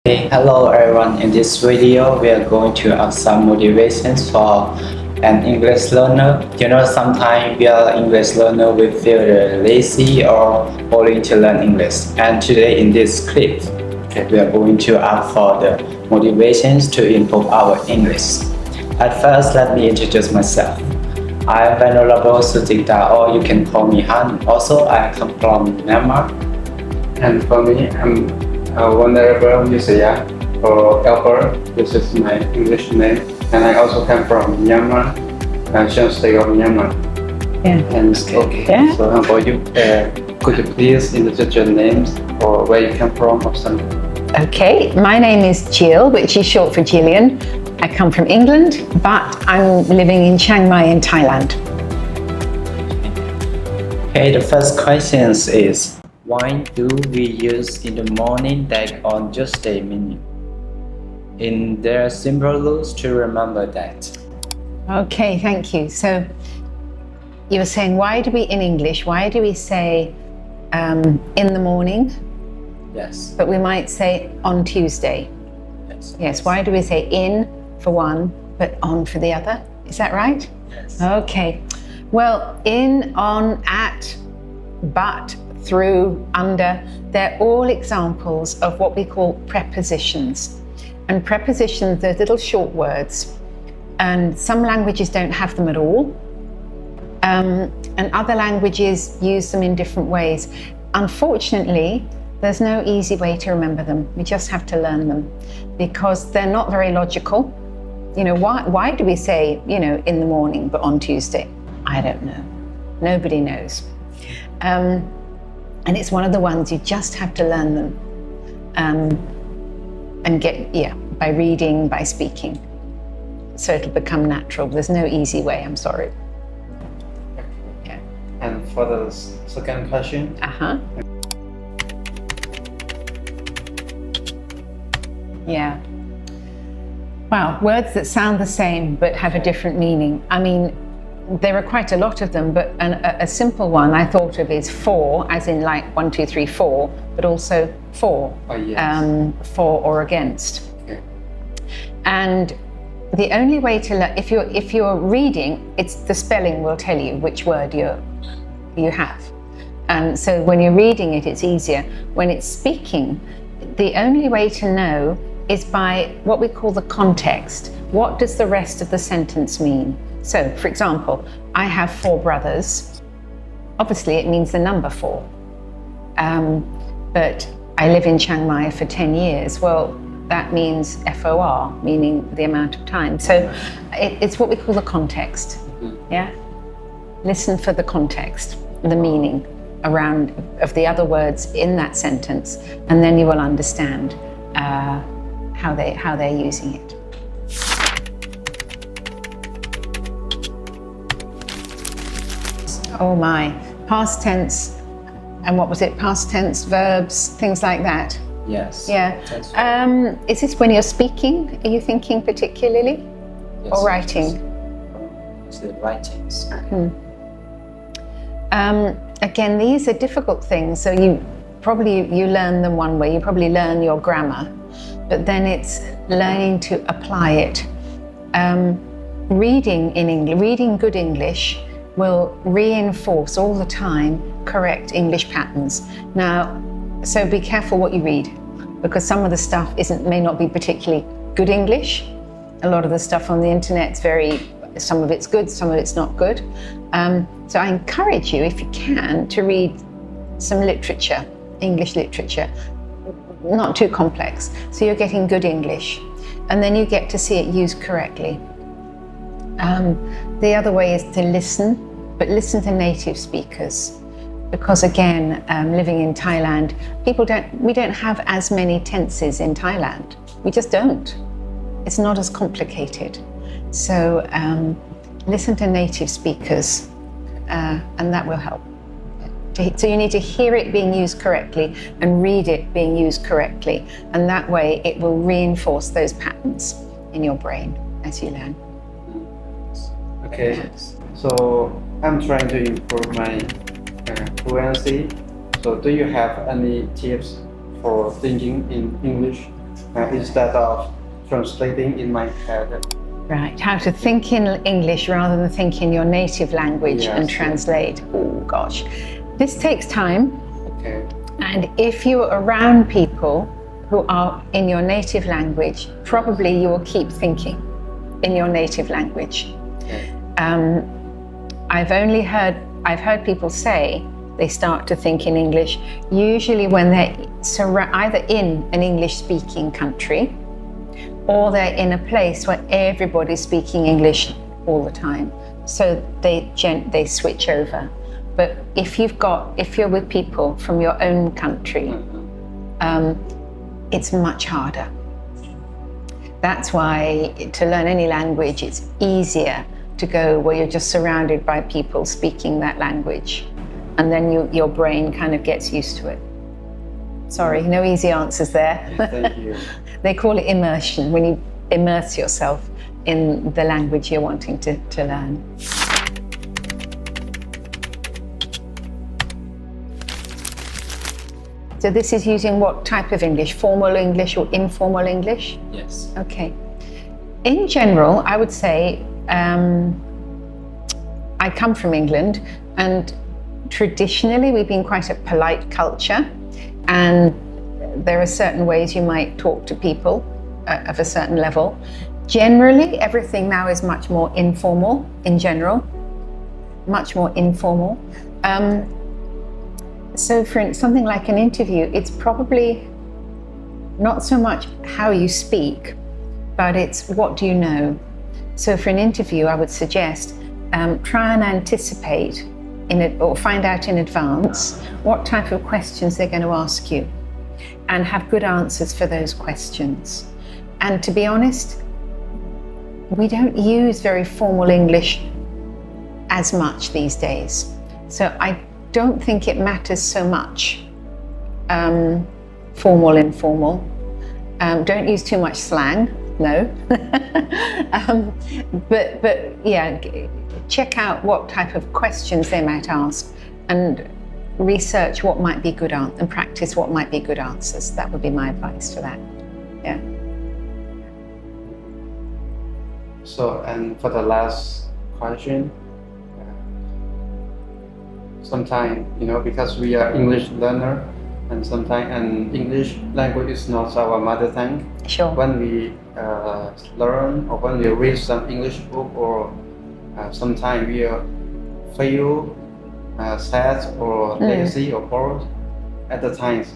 Hey, hello everyone. In this video, we are going to have some motivations for an English learner. Sometimes we are English learner, we feel lazy or boring to learn English. And today in this clip, we are going to ask for the motivations to improve our English. At first, let me introduce myself. I am Venerable Sutikta, or you can call me Han. Also, I come from Myanmar. And for me, I'm Venerable Yusaya or Albert. This is my English name. And I also come from Myanmar, Shan State of Myanmar. Yeah. And Yeah. So how about you? Could you please introduce your names or where you come from or something? Okay, my name is Jill, which is short for Gillian. I come from England, but I'm living in Chiang Mai in Thailand. Okay, the first question is, why do we use in the morning that on Tuesday meaning? In there are simple rules to remember that. Okay, thank you. So you were saying, why do we, in English, why do we say in the morning, Yes. but we might say on Tuesday? Yes. Yes, why do we say in for one, but on for the other? Is that right? Yes. Okay. Well, in, on, at, but, through, under, they're all examples of what we call prepositions. And prepositions are little short words. And some languages don't have them at all. And other languages use them in different ways. Unfortunately, there's no easy way to remember them. We just have to learn them because they're not very logical. Why do we say, in the morning, but on Tuesday? I don't know. Nobody knows. And it's one of the ones you just have to learn them and get, by reading, by speaking. So it'll become natural. There's no easy way, I'm sorry. Yeah. And for the second question, Yeah. Wow, words that sound the same but have a different meaning. I mean, there are quite a lot of them, but a simple one I thought of is for, as in like 1, 2, 3, 4, but also for, for or against. Okay. And the only way to learn, if you're reading, it's the spelling will tell you which word you have. And so when you're reading it, it's easier. When it's speaking, the only way to know is by what we call the context. What does the rest of the sentence mean? So, for example, I have 4 brothers. Obviously, it means the number 4. But I live in Chiang Mai for 10 years. Well, that means FOR, meaning the amount of time. So it's what we call the context. Yeah? Listen for the context, the meaning around of the other words in that sentence, and then you will understand how they're using it. Oh my, past tense, and what was it? Past tense, verbs, things like that. Yes. Yeah. That's right. Is this when you're speaking? Are you thinking particularly? Yes. Or writing? It's the writings. Again, these are difficult things, so you learn them one way. You probably learn your grammar, but then it's learning to apply it. Reading in English, reading good English will reinforce all the time correct English patterns. Now, so be careful what you read, because some of the stuff may not be particularly good English. A lot of the stuff on the internet's some of it's good, some of it's not good. So I encourage you, if you can, to read some literature, English literature, not too complex. So you're getting good English, and then you get to see it used correctly. The other way is to listen, but listen to native speakers. Because again, living in Thailand, we don't have as many tenses in Thailand. We just don't. It's not as complicated. So listen to native speakers, and that will help. So you need to hear it being used correctly and read it being used correctly. And that way it will reinforce those patterns in your brain as you learn. okay. So I'm trying to improve my fluency. So do you have any tips for thinking in English? instead of translating in my head. Right, how to think in English rather than think in your native language Yes. and translate. Oh gosh, this takes time. Okay. And if you're around people who are in your native language, probably you will keep thinking in your native language. Okay. I've heard people say they start to think in English usually when they're either in an English-speaking country or they're in a place where everybody's speaking English all the time. So they switch over. But if you're with people from your own country, it's much harder. That's why to learn any language, it's easier to go where you're just surrounded by people speaking that language. And then your brain kind of gets used to it. Sorry, no easy answers there. Thank you. They call it immersion, when you immerse yourself in the language you're wanting to learn. So this is using what type of English? Formal English or informal English? Yes. Okay. In general, I would say I come from England, and traditionally we've been quite a polite culture, and there are certain ways you might talk to people of a certain level. Generally, everything now is much more informal in general, much more informal. So for something like an interview, it's probably not so much how you speak, but it's what do you know. So for an interview, I would suggest try and anticipate or find out in advance what type of questions they're going to ask you and have good answers for those questions. And to be honest, we don't use very formal English as much these days. So I don't think it matters so much, formal, informal. Don't use too much slang, no. But yeah, check out what type of questions they might ask and research what might be good and practice what might be good answers. That would be my advice for that, yeah. So, and for the last question, sometimes, because we are English learner, and sometimes English language is not our mother tongue. Sure. When we learn or when we read some English book, or sometimes we feel sad or lazy or bored at the times,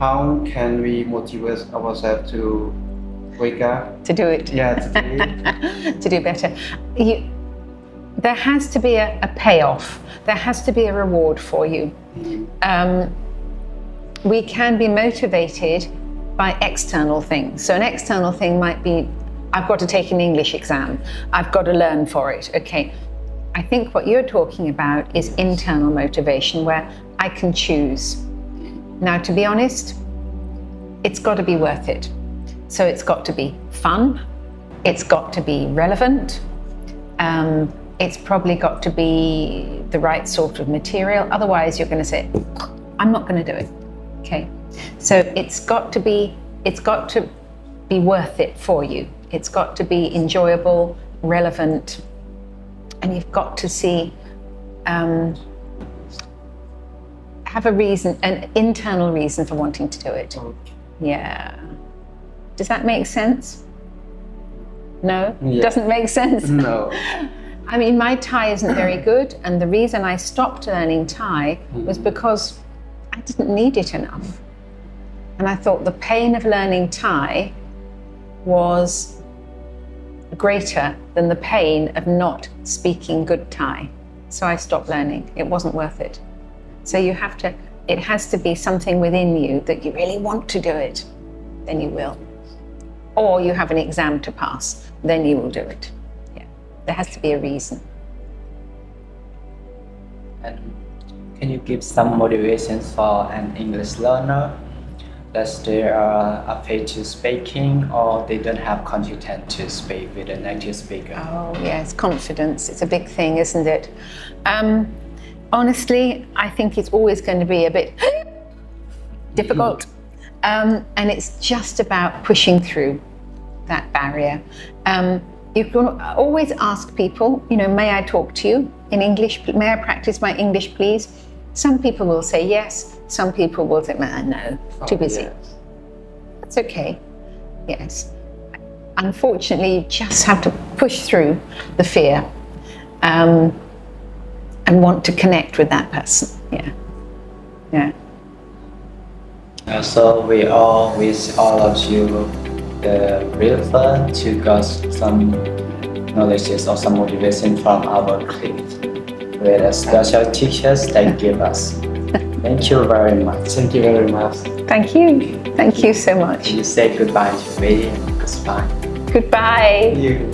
how can we motivate ourselves to wake up? To do it. Yeah, to do it. To do better. There has to be a payoff. There has to be a reward for you. We can be motivated by external things. So an external thing might be, I've got to take an English exam. I've got to learn for it. Okay. I think what you're talking about is internal motivation, where I can choose. Now, to be honest, it's got to be worth it. So it's got to be fun. It's got to be relevant. It's probably got to be the right sort of material. Otherwise, you're going to say, I'm not going to do it. Okay. So it's got to be worth it for you. It's got to be enjoyable, relevant, and you've got to see, have a reason, an internal reason for wanting to do it. Okay. Yeah. Does that make sense? No? Yeah. Doesn't make sense? No. I mean, my Thai isn't very good, and the reason I stopped learning Thai was because I didn't need it enough. And I thought the pain of learning Thai was greater than the pain of not speaking good Thai. So I stopped learning. It wasn't worth it. So it has to be something within you that you really want to do it, then you will. Or you have an exam to pass, then you will do it. Yeah, there has to be a reason. And can you give some motivations for an English learner that they are afraid to speaking, or they don't have confidence to speak with a native speaker? Oh yes, confidence. It's a big thing, isn't it? Honestly, I think it's always going to be a bit difficult. And it's just about pushing through that barrier. You can always ask people, may I talk to you in English? May I practice my English, please? Some people will say yes. Some people will say, no, too busy. Yes. That's okay. Yes. Unfortunately, you just have to push through the fear and want to connect with that person. Yeah. So we all wish all of you the real fun to get some knowledge or some motivation from our clinic with the special teachers they give us. Thank you very much. Thank you very much. Thank you. Thank you so much. You say goodbye to me. Goodbye. Goodbye. You.